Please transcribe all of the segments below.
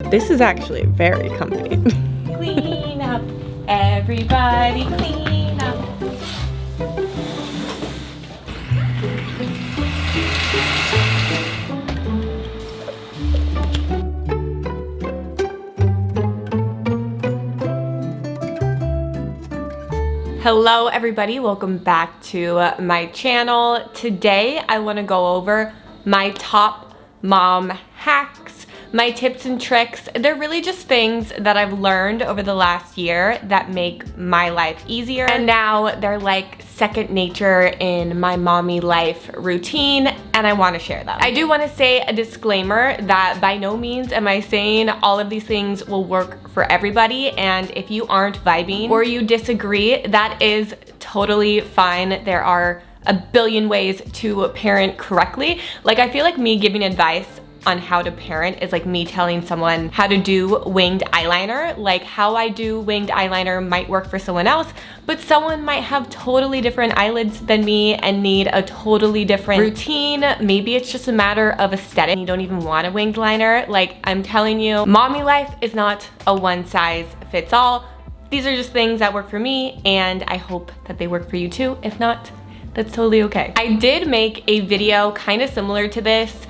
This is actually very comfy. Clean up, everybody clean up. Hello everybody, welcome back to my channel. Today I want to go over my top mom hacks, my tips and tricks. They're really just things that I've learned over the last year that make my life easier, and now they're like second nature in my mommy life routine, and I want to share them. I do want to say a disclaimer that by no means am I saying all of these things will work for everybody, and if you aren't vibing or you disagree, that is totally fine. There are a billion ways to parent correctly. Like, I feel like me giving advice on how to parent is like me telling someone how to do winged eyeliner. Like, how I do winged eyeliner might work for someone else, but someone might have totally different eyelids than me and need a totally different routine. Maybe it's just a matter of aesthetic. You don't even want a winged liner. Like, I'm telling you, mommy life is not a one size fits all. These are just things that work for me, and I hope that they work for you too. If not, that's totally okay. I did make a video kind of similar to this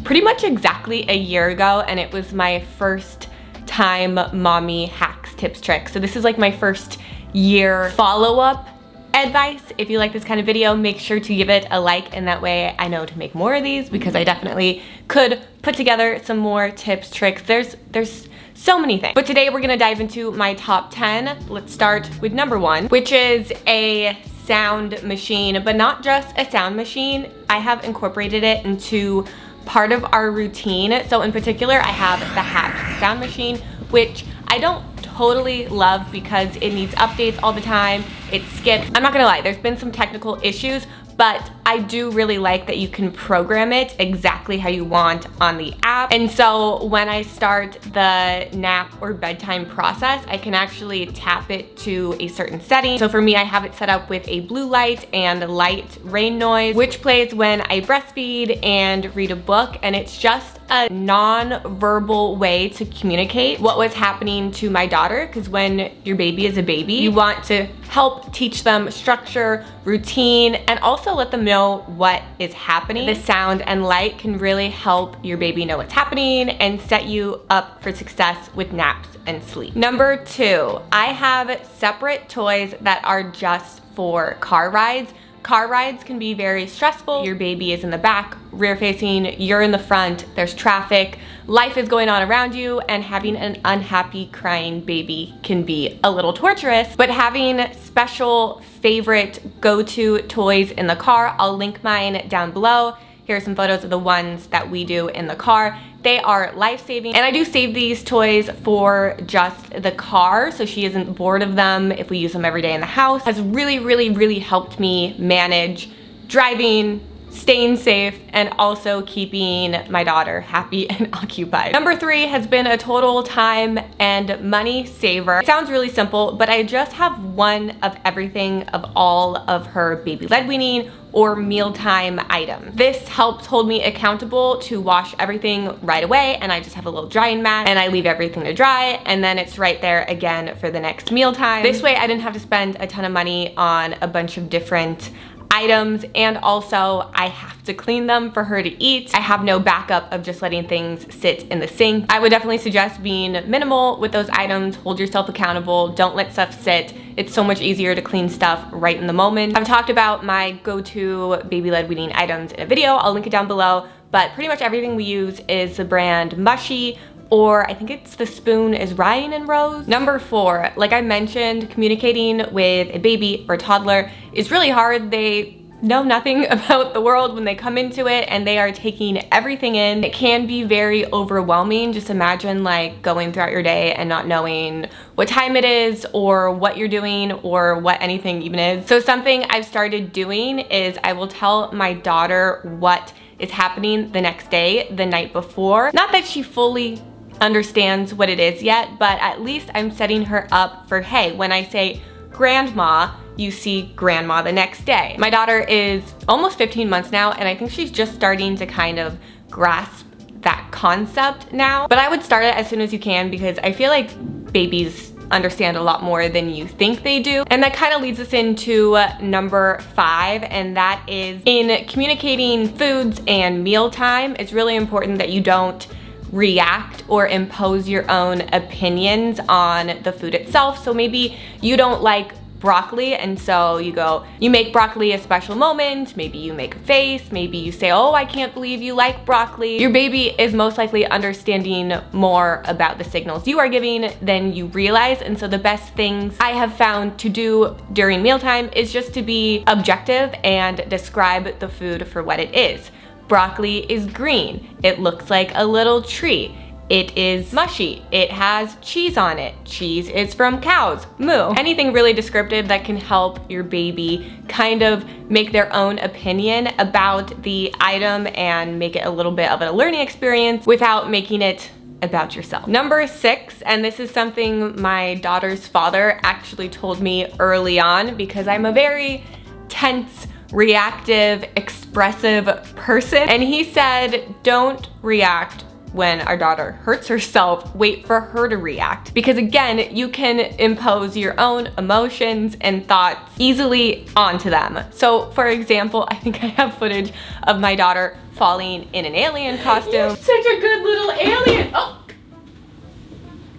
pretty much exactly a year ago, and it was my first time mommy hacks, tips, tricks. So this is like my first year follow-up advice. If you like this kind of video, make sure to give it a like, and that way I know to make more of these, because I definitely could put together some more tips, tricks. There's so many things. But today we're gonna dive into my top 10. Let's start with number 1, which is a sound machine, but not just a sound machine. I have incorporated it into part of our routine. So in particular, I have the Hatch sound machine, which I don't totally love because it needs updates all the time. It skips. I'm not gonna lie, there's been some technical issues, but I do really like that you can program it exactly how you want on the app. And so when I start the nap or bedtime process, I can actually tap it to a certain setting. So for me, I have it set up with a blue light and light rain noise, which plays when I breastfeed and read a book. And it's just a non-verbal way to communicate what was happening to my daughter, because when your baby is a baby, you want to help teach them structure, routine, and also let them know what is happening. The sound and light can really help your baby know what's happening and set you up for success with naps and sleep. Number 2, I have separate toys that are just for car rides. Car rides can be very stressful. Your baby is in the back, rear facing, you're in the front, there's traffic, life is going on around you, and having an unhappy crying baby can be a little torturous. But having special favorite go-to toys in the car, I'll link mine down below. Here are some photos of the ones that we do in the car. They are life-saving, and I do save these toys for just the car so she isn't bored of them if we use them every day in the house. Has really helped me manage driving, staying safe, and also keeping my daughter happy and occupied. Number 3 has been a total time and money saver. It sounds really simple, but I just have one of everything of all of her baby led weaning or mealtime items. This helps hold me accountable to wash everything right away, and I just have a little drying mat and I leave everything to dry, and then it's right there again for the next mealtime. This way I didn't have to spend a ton of money on a bunch of different items, and also I have to clean them for her to eat. I have no backup of just letting things sit in the sink. I would definitely suggest being minimal with those items. Hold yourself accountable. Don't let stuff sit. It's so much easier to clean stuff right in the moment. I've talked about my go-to baby led weaning items in a video. I'll link it down below, but pretty much everything we use is the brand Mushy, or I think it's the spoon is Ryan and Rose. Number 4, like I mentioned, communicating with a baby or toddler is really hard. They know nothing about the world when they come into it, and they are taking everything in. It can be very overwhelming. Just imagine like going throughout your day and not knowing what time it is or what you're doing or what anything even is. So something I've started doing is I will tell my daughter what is happening the next day, the night before. Not that she fully understands what it is yet, but at least I'm setting her up for, hey, when I say grandma, you see grandma the next day. My daughter is almost 15 months now, and I think she's just starting to kind of grasp that concept now, but I would start it as soon as you can because I feel like babies understand a lot more than you think they do. And that kind of leads us into number 5, and that is in communicating foods and mealtime, it's really important that you don't react or impose your own opinions on the food itself. So maybe you don't like broccoli, and so you make broccoli a special moment, maybe you make a face, maybe you say, oh, I can't believe you like broccoli. Your baby is most likely understanding more about the signals you are giving than you realize, and so the best things I have found to do during mealtime is just to be objective and describe the food for what it is. Broccoli is green. It looks like a little tree. It is mushy. It has cheese on it. Cheese is from cows. Moo. Anything really descriptive that can help your baby kind of make their own opinion about the item and make it a little bit of a learning experience without making it about yourself. Number 6, and this is something my daughter's father actually told me early on because I'm a very tense, reactive, expressive person. And he said, don't react when our daughter hurts herself, wait for her to react. Because again, you can impose your own emotions and thoughts easily onto them. So for example, I think I have footage of my daughter falling in an alien costume. You're such a good little alien. Oh,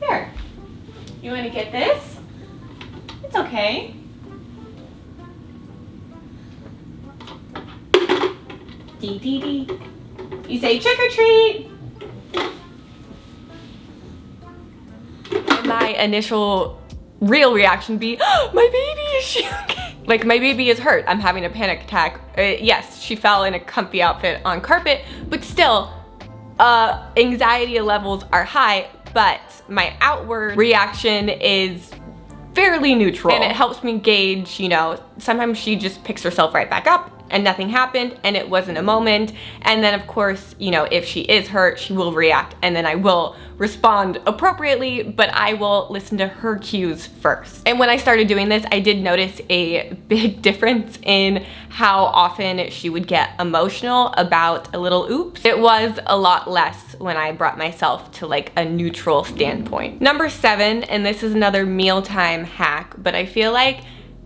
here. You wanna get this? It's okay. Dee dee dee. You say trick or treat. My initial real reaction be, oh, my baby, is she okay? Like, my baby is hurt. I'm having a panic attack. Yes, she fell in a comfy outfit on carpet, but still, anxiety levels are high, but my outward reaction is fairly neutral. And it helps me gauge, you know, sometimes she just picks herself right back up and nothing happened and it wasn't a moment. And then of course, you know, if she is hurt, she will react and then I will respond appropriately, but I will listen to her cues first. And when I started doing this, I did notice a big difference in how often she would get emotional about a little oops. It was a lot less when I brought myself to like a neutral standpoint. Number 7, and this is another mealtime hack, but I feel like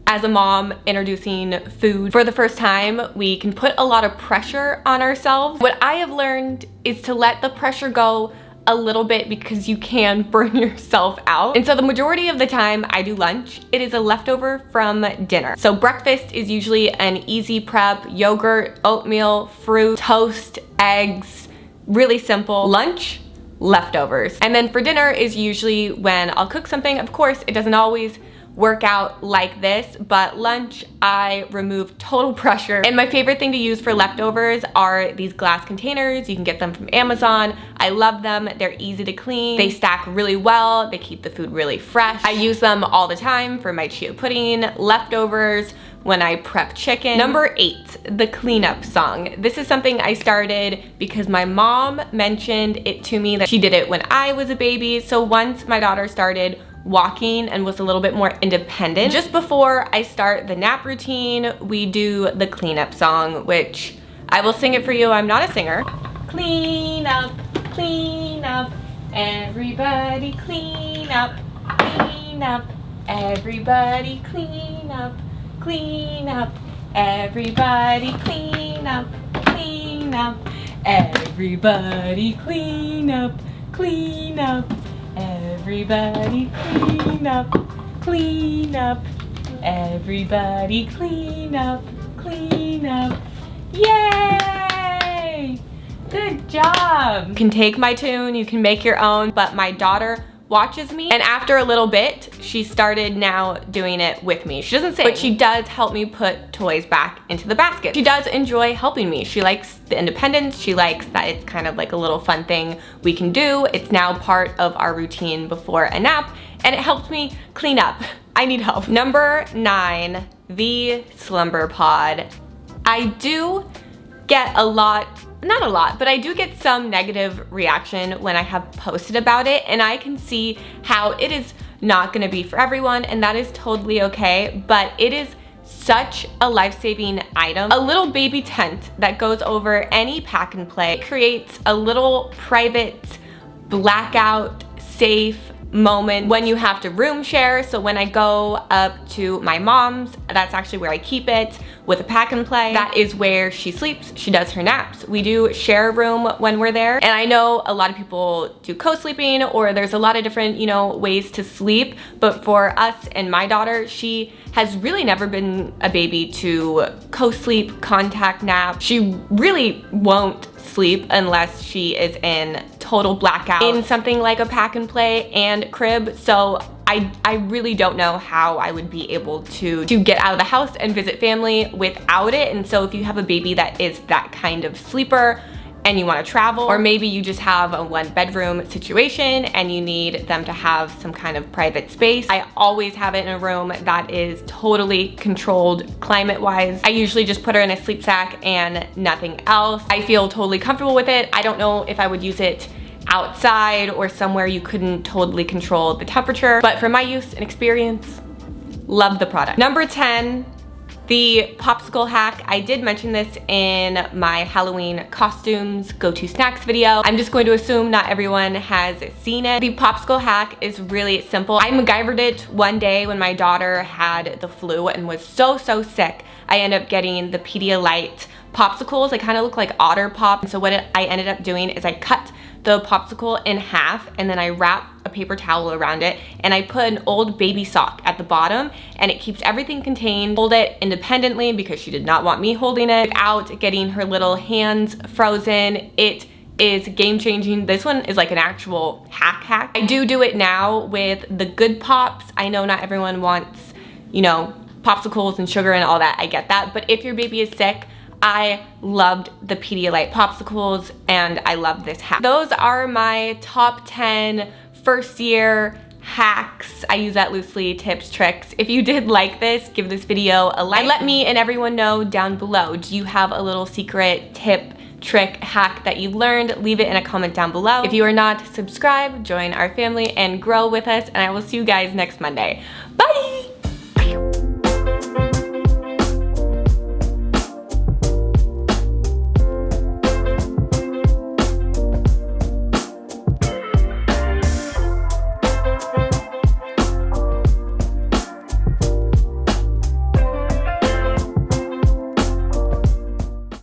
as a mom introducing food for the first time, we can put a lot of pressure on ourselves. What I have learned is to let the pressure go a little bit because you can burn yourself out. And so the majority of the time I do lunch, it is a leftover from dinner. So breakfast is usually an easy prep, yogurt, oatmeal, fruit, toast, eggs, really simple. Lunch, leftovers. And then for dinner is usually when I'll cook something. Of course, it doesn't always work out like this, but lunch, I remove total pressure. And my favorite thing to use for leftovers are these glass containers. You can get them from Amazon. I love them. They're easy to clean. They stack really well. They keep the food really fresh. I use them all the time for my chia pudding, leftovers, when I prep chicken. Number 8, the cleanup song. This is something I started because my mom mentioned it to me that she did it when I was a baby. So once my daughter started walking and was a little bit more independent, just before I start the nap routine, we do the cleanup song, which I will sing it for you. I'm not a singer. Clean up, everybody clean up, everybody clean up, everybody clean up, everybody clean up, everybody clean up, everybody clean up, yay! Good job! You can take my tune, you can make your own, but my daughter watches me, and after a little bit, she started now doing it with me. She doesn't sing, but she does help me put toys back into the basket. She does enjoy helping me. She likes the independence. She likes that it's kind of like a little fun thing we can do. It's now part of our routine before a nap, and it helps me clean up. I need help. Number 9, the slumber pod. I do get a lot, not a lot, but I do get some negative reaction when I have posted about it, and I can see how it is not gonna be for everyone, and that is totally okay, but it is such a life-saving item. A little baby tent that goes over any pack and play. It creates a little private, blackout, safe moment when you have to room share. So when I go up to my mom's, that's actually where I keep it with a pack and play. That is where she sleeps. She does her naps. We do share a room when we're there. And I know a lot of people do co-sleeping, or there's a lot of different, you know, ways to sleep. But for us and my daughter, she has really never been a baby to co-sleep, contact nap. She really won't sleep unless she is in total blackout in something like a pack and play and crib. So I really don't know how I would be able to get out of the house and visit family without it. And so if you have a baby that is that kind of sleeper and you want to travel, or maybe you just have a 1-bedroom situation and you need them to have some kind of private space, I always have it in a room that is totally controlled climate-wise. I usually just put her in a sleep sack and nothing else. I feel totally comfortable with it. I don't know if I would use it outside or somewhere you couldn't totally control the temperature, but for my use and experience, love the product. Number 10, the Popsicle Hack. I did mention this in my Halloween costumes go-to snacks video. I'm just going to assume not everyone has seen it. The Popsicle Hack is really simple. I MacGyvered it one day when my daughter had the flu and was so sick. I ended up getting the Pedialyte popsicles. They kind of look like Otter Pop. So what I ended up doing is I cut the popsicle in half and then I wrap a paper towel around it and I put an old baby sock at the bottom, and it keeps everything contained. Hold it independently because she did not want me holding it without getting her little hands frozen. It is game changing. This one is like an actual hack. I do it now with the Good Pops. I know not everyone wants, you know, popsicles and sugar and all that. I get that. But if your baby is sick, I loved the Pedialyte popsicles and I love this hack. Those are my top 10 first year hacks. I use that loosely, tips, tricks. If you did like this, give this video a like. And let me and everyone know down below, do you have a little secret tip, trick, hack that you learned? Leave it in a comment down below. If you are not subscribed, join our family and grow with us, and I will see you guys next Monday.